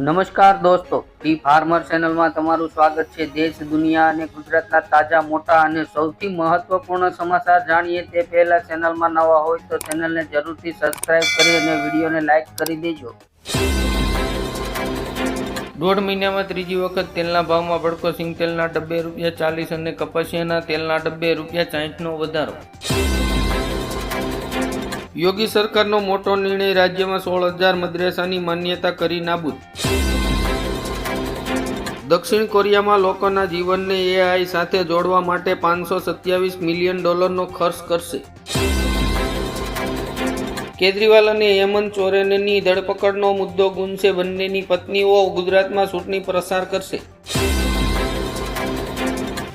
નમસ્કાર દોસ્તો, T farmer ચેનલમાં તમારું સ્વાગત છે। દેશ, દુનિયા અને ગુજરાતના તાજા, મોટા અને સૌથી મહત્વપૂર્ણ સમાચાર જાણીએ તે પહેલા ચેનલમાં નવા હોય તો ચેનલને જરૂરથી સબસ્ક્રાઇબ કરી અને વિડીયોને લાઇક કરી દેજો। દોઢ મહિનામાં ત્રીજી વખત તેલના ભાવમાં ભડકો। સિંગતેલના ડબ્બે ₹40 અને કપાસિયાના તેલના ડબ્બે ₹60નો વધારો। યોગી સરકારનો મોટો નિર્ણય, રાજ્યમાં 16,000 મદ્રેસાની માન્યતા કરી નાબૂદ। દક્ષિણ કોરિયામાં લોકોના જીવનને AI સાથે જોડવા માટે $527 મિલિયન ખર્ચ કરશે। કેજરીવાલ અને હેમંત સોરેનની ધરપકડનો મુદ્દો ગુંજશે। બંનેની પત્નીઓ ગુજરાતમાં ચૂંટણી પ્રચાર કરશે।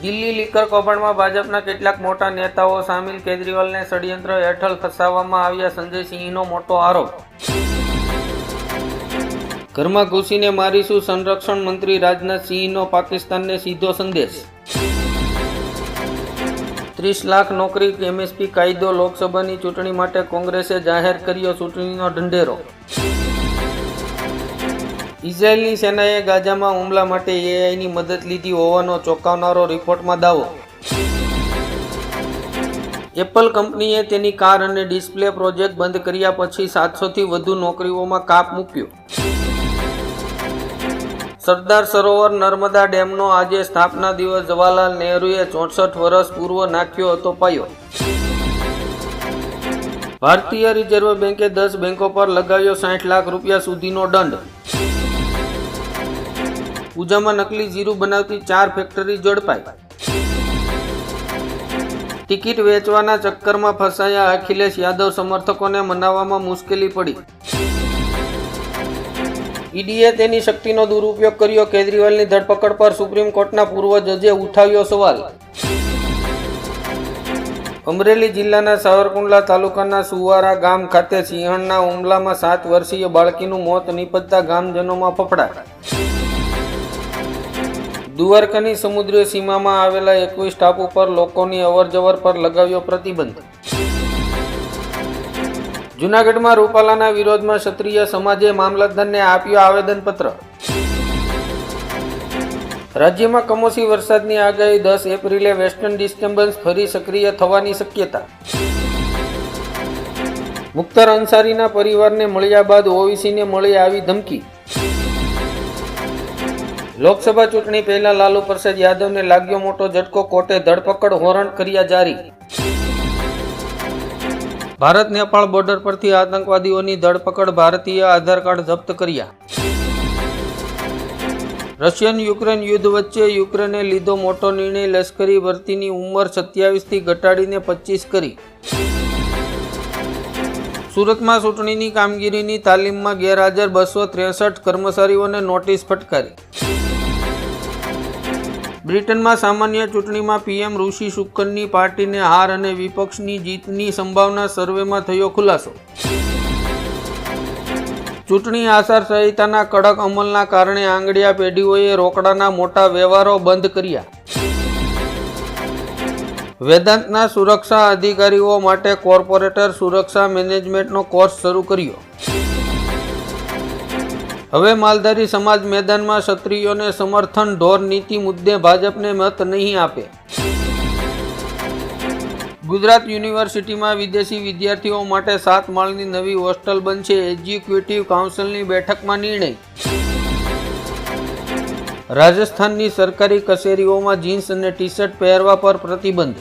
દિલ્હી લીકર કૌભાંડમાં ભાજપના કેટલાક મોટા નેતાઓ સામેલ, કેજરીવાલને ષડયંત્ર હેઠળ ફસાવવામાં આવ્યા, સંજય સિંહનો મોટો આરોપ। ઘરમાં ઘૂસીને મારીશું, સંરક્ષણ મંત્રી રાજનાથ સિંહનો પાકિસ્તાનને સીધો સંદેશ। 30 લાખ નોકરી MSP કાયદો, લોકસભાની ચૂંટણી માટે કોંગ્રેસે જાહેર કર્યો ચૂંટણીનો ઢંઢેરો। ઇઝરાયેલની સેનાએ ગાઝામાં હુમલા માટે AIની મદદ લીધી હોવાનો ચોંકાવનારો રિપોર્ટમાં દાવો। એપલ કંપનીએ તેની કાર અને ડિસ્પ્લે પ્રોજેક્ટ બંધ કર્યા પછી 700થી વધુ નોકરીઓમાં કાપ મૂક્યો। સરદાર સરોવર નર્મદા ડેમનો આજે સ્થાપના દિવસ, જવાહરલાલ નહેરુએ 64 વર્ષ પૂર્વ નાખ્યો હતો પાયો। ભારતીય રિઝર્વ બેંકે 10 બેંકો પર લગાવ્યો ₹60 લાખ સુધીનો દંડ। પૂજામાં નકલી જીરું બનાવતી 4 ફેક્ટરી ઝડપાઈ। ટિકિટ વેચવાના ચક્કરમાં ફસાયા અખિલેશ યાદવ, સમર્થકોને મનાવવામાં મુશ્કેલી પડી। ઈડીએ તેની શક્તિનો દુરુપયોગ કર્યો, કેજરીવાલની ધરપકડ પર સુપ્રીમ કોર્ટના પૂર્વ જજે ઉઠાવ્યો સવાલ। અમરેલી જિલ્લાના સાવરકુંડલા તાલુકાના સુવારા ગામ ખાતે સિંહણના હુમલામાં 7 વર્ષીય બાળકીનું મોત નીપજતા ગામજનોમાં ફફડાટ। દ્વારકાની સમુદ્રી સીમામાં આવેલા 21 ટાપુ પર લોકોની અવરજવર પર લગાવ્યો પ્રતિબંધ। જૂનાગઢમાં રૂપાલાના વિરોધમાં ક્ષત્રિય સમાજે મામલતદારને આપ્યો આવેદનપત્ર। રાજ્યમાં કમોસમી વરસાદની આગાહી, 10 એપ્રિલે વેસ્ટર્ન ડિસ્ટર્બન્સ ફરી સક્રિય થવાની શક્યતા। મુખ્તાર અંસારીના પરિવારને મળ્યા બાદ ઓવીસીને મળી આવી ધમકી। લોકસભા ચૂંટણી પહેલા લાલુ પ્રસાદ યાદવને લાગ્યો મોટો ઝટકો, કોર્ટે ધરપકડ વોરંટ કર્યા જારી। ભારત નેપાળ બોર્ડર પરથી આતંકવાદીઓની ધરપકડ, ભારતીય આધાર કાર્ડ જપ્ત કર્યા। રશિયન યુક્રેન યુદ્ધ વચ્ચે યુક્રેને લીધો મોટો નિર્ણય, લશ્કરી ભરતીની ઉંમર 27થી ઘટાડીને 25 કરી। સુરતમાં ચૂંટણીની કામગીરીની તાલીમમાં ગેરહાજર 263 કર્મચારીઓને નોટિસ ફટકારી। બ્રિટનમાં સામાન્ય ચૂંટણીમાં PM ઋષિ સુનકની પાર્ટીને હાર અને વિપક્ષની જીતની સંભાવના, સર્વેમાં થયો ખુલાસો। ચૂંટણી આચારસંહિતાના કડક અમલના કારણે આંગડિયા પેઢીઓએ રોકડાના મોટા વ્યવહારો બંધ કર્યા। વેદાંતના સુરક્ષા અધિકારીઓ માટે કોર્પોરેટર સુરક્ષા મેનેજમેન્ટનો કોર્સ શરૂ કર્યો। હવે માલધારી સમાજ મેદાનમાં, ક્ષત્રિયોને સમર્થન, ઢોર નીતિ મુદ્દે ભાજપને મત નહીં આપે। ગુજરાત યુનિવર્સિટીમાં વિદેશી વિદ્યાર્થીઓ માટે 7 માળની નવી હોસ્ટેલ બનશે, એક્ઝિક્યુટિવ કાઉન્સિલની બેઠકમાં નિર્ણય। રાજસ્થાનની સરકારી કચેરીઓમાં જીન્સ અને ટી-શર્ટ પહેરવા પર પ્રતિબંધ।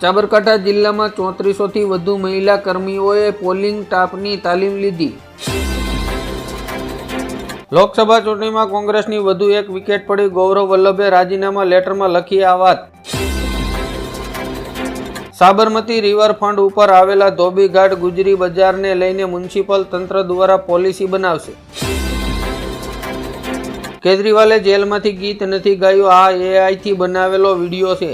સાબરકાંઠા જિલ્લામાં 3400થી વધુ મહિલા કર્મીઓએ પોલિંગ સ્ટાફની તાલીમ લીધી। લોકસભા ચૂંટણીમાં કોંગ્રેસની વધુ એક વિકેટ પડી, ગૌરવ વલ્લભે રાજીનામા લેટરમાં લખી આ વાત। સાબરમતી રિવરફ્રન્ટ ઉપર આવેલા ધોબી ઘાટ ગુજરી બજારને લઈને મ્યુનિસિપલ તંત્ર દ્વારા પોલિસી બનાવશે। કેજરીવાલે જેલમાંથી ગીત નથી ગાયું, આ AIથી બનાવેલો વિડીયો છે।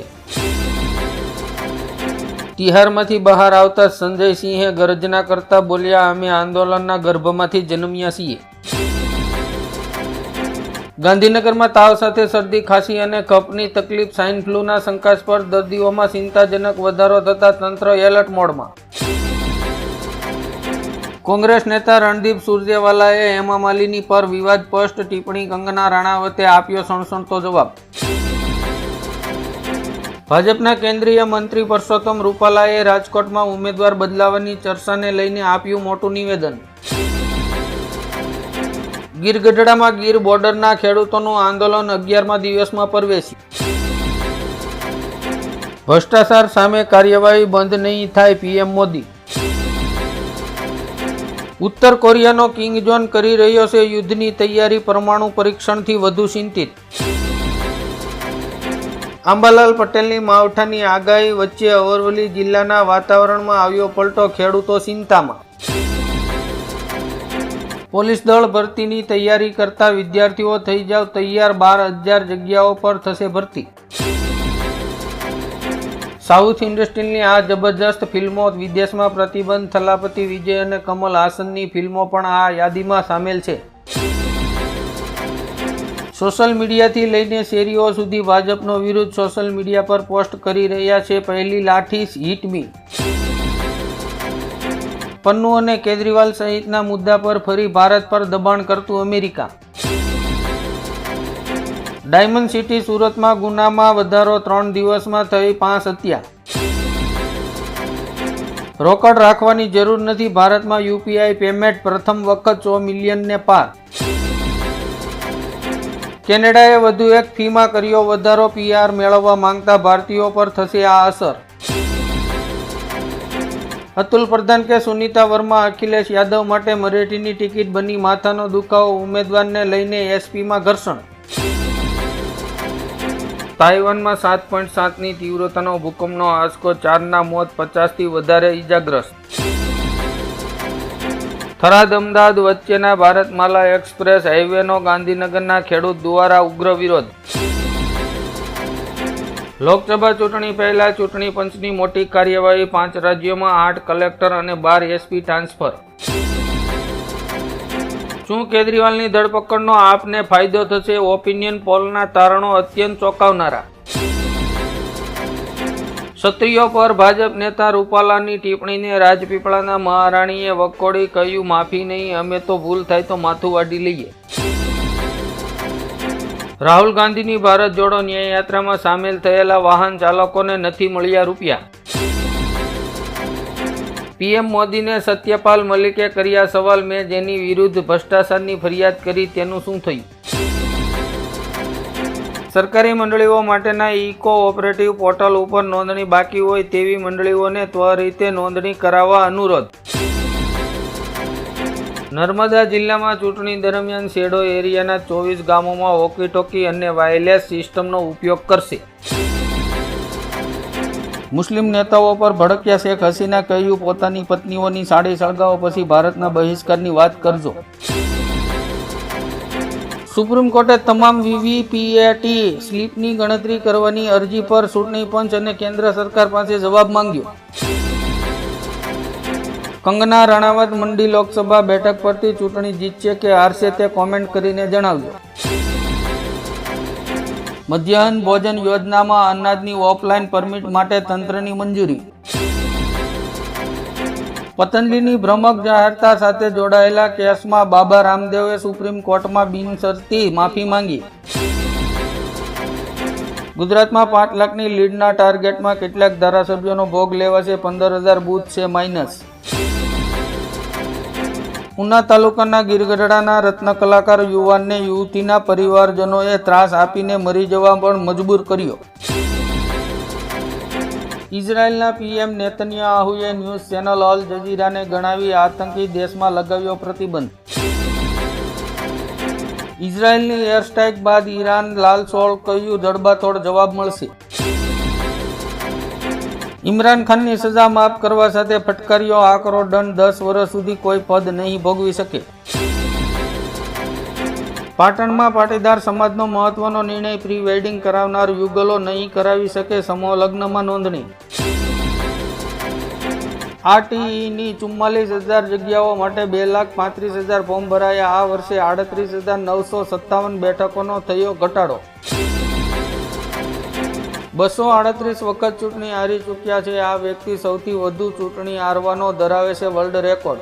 તિહારમાંથી બહાર આવતા સંજય સિંહે ગર્જના કરતા બોલ્યા, અમે આંદોલનના ગર્ભમાંથી જન્મ્યા છીએ। ગાંધીનગરમાં તાવ સાથે શરદી, ખાંસી અને કફની તકલીફ, સ્વાઇન ફ્લૂના શંકાસ્પદ દર્દીઓમાં ચિંતાજનક વધારો થતા તંત્ર એલર્ટ મોડમાં। કોંગ્રેસ નેતા રણદીપ સુરજેવાલાએ હેમા માલિની પર વિવાદસ્પદ ટિપ્પણી કંગના રાણાવતે આપ્યો સણસણતો જવાબ. ભાજપના કેન્દ્રીય મંત્રી પરસોત્તમ રૂપાલાએ રાજકોટમાં ઉમેદવાર બદલાવાની ચર્ચાને લઈને આપ્યું મોટું નિવેદન. ગીર ગઢડામાં ગીર બોર્ડરના ખેડૂતોનું આંદોલન 11મા દિવસમાં પ્રવેશ્યું. ભ્રષ્ટાચાર સામે કાર્યવાહી બંધ નહીં થાય, પીએમ મોદી. ઉત્તર કોરિયાનો કિંગ જોન કરી રહ્યો છે યુદ્ધની તૈયારી, પરમાણુ પરીક્ષણથી વધુ ચિંતિત. આંબાલાલ પટેલની માવઠાની આગાહી વચ્ચે અરવલ્લી જિલ્લાના વાતાવરણમાં આવ્યો પલટો, ખેડૂતો ચિંતામાં. પોલીસ દળ ભરતીની તૈયારી કરતા વિદ્યાર્થીઓ થઈ જાવ તૈયાર, 12,000 જગ્યાઓ પર થશે ભરતી. સાઉથ ઇન્ડસ્ટ્રીની આ જબરજસ્ત ફિલ્મો વિદેશમાં પ્રતિબંધ. થલાપતિ વિજય અને કમલ હાસનની ફિલ્મો પણ આ યાદીમાં સામેલ છે. સોશિયલ મીડિયાથી લઈને શેરીઓ સુધી ભાજપનો વિરોધ સોશિયલ મીડિયા પર પોસ્ટ કરી રહ્યા છે. પહેલી લાઠી હિટ મી. પન્નુ અને કેજરીવાલ સહિતના મુદ્દા પર ફરી ભારત પર દબાણ કરતું અમેરિકા. ડાયમંડ સિટી સુરતમાં ગુનામાં વધારો, 3 દિવસમાં થઈ 5 હત્યા. રોકડ રાખવાની જરૂર નથી, ભારતમાં યુપીઆઈ પેમેન્ટ પ્રથમ વખત 100 મિલિયનને પાર. કેનેડાએ વધુ એક ફીમાં કર્યો વધારો, પીઆર મેળવવા માંગતા ભારતીયો પર થશે આ અસર. અતુલ પ્રધાન કે સુનીતા વર્મા અખિલેશ યાદવ માટે મરેઠીની ટિકિટ બની માથાનો દુખાવો, ઉમેદવારને લઈને એસપીમાં ઘર્ષણ. તાઇવાનમાં 7.7ની તીવ્રતાનો ભૂકંપનો આંચકો, 4ના મોત, 50થી વધારે ઈજાગ્રસ્ત. થરાદ અમદાવાદ વચ્ચેના ભારતમાલા એક્સપ્રેસ હાઈવેનો ગાંધીનગરના ખેડૂત દ્વારા ઉગ્ર વિરોધ. લોકસભા ચૂંટણી પહેલા ચૂંટણી પંચની મોટી કાર્યવાહી, 5 રાજ્યોમાં 8 કલેક્ટર અને 12 એસપી ટ્રાન્સફર. શું કેજરીવાલની ધરપકડનો આપને ફાયદો થશે? ઓપિનિયન પોલના તારણો અત્યંત ચોંકાવનારા. ક્ષત્રિયો પર ભાજપ નેતા રૂપાલાની ટિપ્પણીને રાજપીપળાના મહારાણીએ વખોડી, કહ્યું માફી નહીં, અમે તો ભૂલ થાય તો માથું વાડી લઈએ. રાહુલ ગાંધીની ભારત જોડો ન્યાયયાત્રામાં સામેલ થયેલા વાહન ચાલકોને નથી મળ્યા રૂપિયા. પીએમ મોદીને સત્યપાલ મલિકે કર્યા સવાલ, મેં જેની વિરુદ્ધ ભ્રષ્ટાચારની ફરિયાદ કરી તેનું શું થયું? સરકારી મંડળીઓ માટેના ઇકો-ઓપરેટિવ પોર્ટલ ઉપર નોંધણી બાકી હોય તેવી મંડળીઓને ત્વરિતે નોંધણી કરાવવા અનુરોધ. નર્મદા જિલ્લામાં ચૂંટણી દરમિયાન શેડો એરિયાના 24 ગામોમાં વોકી-ટોકી અને વાયરલેસ સિસ્ટમનો ઉપયોગ કરશે. મુસ્લિમ નેતાઓ પર ભડક્યા શેખ હસીના, કહ્યું પોતાની પત્નીઓની સાડી સળગાવો પછી ભારતના બહિષ્કારની વાત કરજો. સુપ્રીમ કોર્ટે તમામ વીવીપીએટી સ્લીપની ગણતરી કરવાની અરજી પર ચૂંટણી પંચ અને કેન્દ્ર સરકાર પાસે જવાબ માંગ્યો. કંગના રાણાવત મંડી લોકસભા બેઠક પરથી ચૂંટણી જીતશે કે હારશે તે કોમેન્ટ કરીને જણાવજો. મધ્યાહન ભોજન યોજનામાં અનાજની ઓફલાઈન પરમિટ માટે તંત્રની મંજૂરી. પતંજલિની ભ્રામક જાહેરતા સાથે જોડાયેલા કેસમાં બાબા રામદેવે સુપ્રીમ કોર્ટમાં બિનશરતી માફી માંગી. ગુજરાતમાં 5 લાખની લીડના ટાર્ગેટમાં કેટલાક ધારાસભ્યોનો ભોગ લેવાશે, 15,000 બૂથ છે માઇનસ. ઉના તાલુકાના ગીરગઢડાના રત્ન કલાકાર યુવાનને યુવતીના પરિવારજનોએ ત્રાસ આપીને મરી જવા પણ મજબૂર કર્યો. ઇઝરાયેલના પીએમ નેતન્યાહુએ ન્યૂઝ ચેનલ અલ જઝીરાને ગણાવી આતંકી, દેશમાં લગાવ્યો પ્રતિબંધ. ઇઝરાયેલની એર સ્ટ્રાઇક બાદ ઈરાન લાલસોળ, કહ્યું જડબાતોડ જવાબ મળશે. ઇમરાન ખાનની સજા માફ કરવા સાથે ફટકાર્યો આકરો દંડ, 10 વર્ષ સુધી કોઈ પદ નહીં ભોગવી શકે. પાટણમાં પાટીદાર સમાજનો મહત્વનો નિર્ણય, પ્રી વેડિંગ કરાવનાર યુગલો નહીં કરાવી શકે સમૂહ લગ્નમાં નોંધણી. આરટીઈની 44,000 જગ્યાઓ માટે 2,35,000 ફોર્મ ભરાયા. આ વર્ષે 38,957 બેઠકોનો થયો ઘટાડો. 238 વખત ચૂંટણી હારી ચૂક્યા છે આ વ્યક્તિ, સૌથી વધુ ચૂંટણી હારવાનો ધરાવે છે વર્લ્ડ રેકોર્ડ.